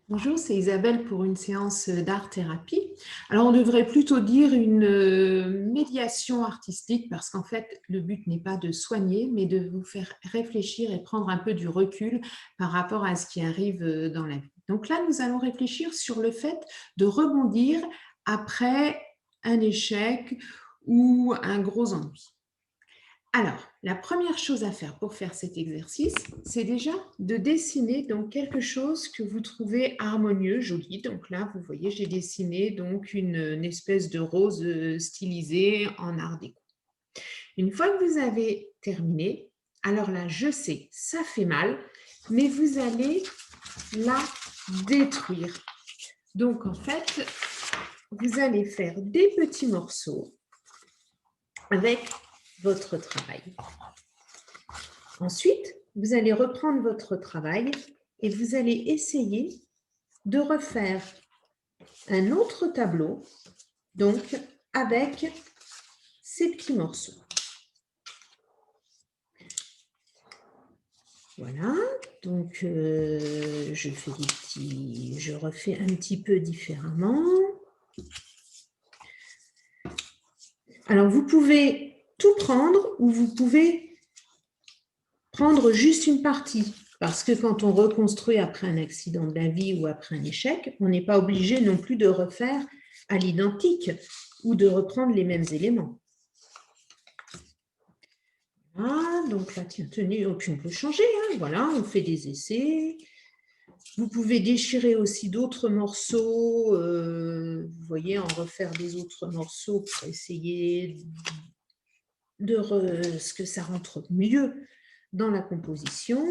Bonjour, c'est Isabelle pour une séance d'art-thérapie. Alors, on devrait plutôt dire une médiation artistique parce qu'en fait, le but n'est pas de soigner, mais de vous faire réfléchir et prendre un peu du recul par rapport à ce qui arrive dans la vie. Donc là, nous allons réfléchir sur le fait de rebondir après un échec ou un gros ennui. Alors, la première chose à faire pour faire cet exercice, c'est déjà de dessiner donc quelque chose que vous trouvez harmonieux, joli. Donc là, vous voyez, j'ai dessiné donc une espèce de rose stylisée en art déco. Une fois que vous avez terminé, alors là, je sais, ça fait mal, mais vous allez la détruire. Donc en fait, vous allez faire des petits morceaux avec votre travail. Ensuite, vous allez reprendre votre travail et vous allez essayer de refaire un autre tableau, donc avec ces petits morceaux. Voilà, donc je refais un petit peu différemment. Alors, vous pouvez tout prendre ou vous pouvez prendre juste une partie. Parce que quand on reconstruit après un accident de la vie ou après un échec, on n'est pas obligé non plus de refaire à l'identique ou de reprendre les mêmes éléments. Voilà, donc là, tiens, tenue, puis on peut changer, hein, voilà, on fait des essais. Vous pouvez déchirer aussi d'autres morceaux, vous voyez, en refaire des autres morceaux pour essayer ce que ça rentre mieux dans la composition.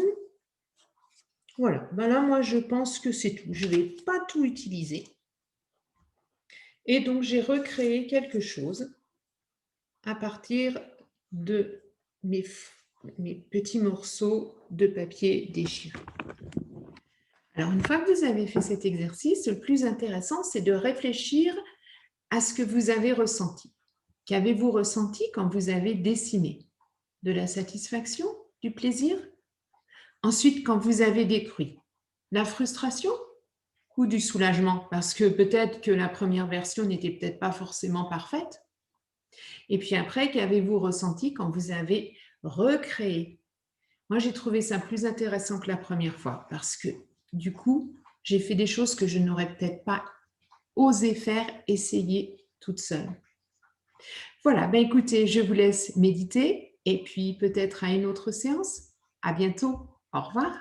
Voilà, ben là, moi, je pense que c'est tout. Je ne vais pas tout utiliser. Et donc, j'ai recréé quelque chose à partir de mes petits morceaux de papier déchirés. Alors, une fois que vous avez fait cet exercice, le plus intéressant, c'est de réfléchir à ce que vous avez ressenti. Qu'avez-vous ressenti quand vous avez dessiné? De la satisfaction? Du plaisir? Ensuite, quand vous avez détruit, la frustration ou du soulagement? Parce que peut-être que la première version n'était peut-être pas forcément parfaite. Et puis après, qu'avez-vous ressenti quand vous avez recréé? Moi, j'ai trouvé ça plus intéressant que la première fois parce que du coup, j'ai fait des choses que je n'aurais peut-être pas osé faire, essayer toute seule. Voilà, ben écoutez, je vous laisse méditer et puis peut-être à une autre séance. À bientôt. Au revoir.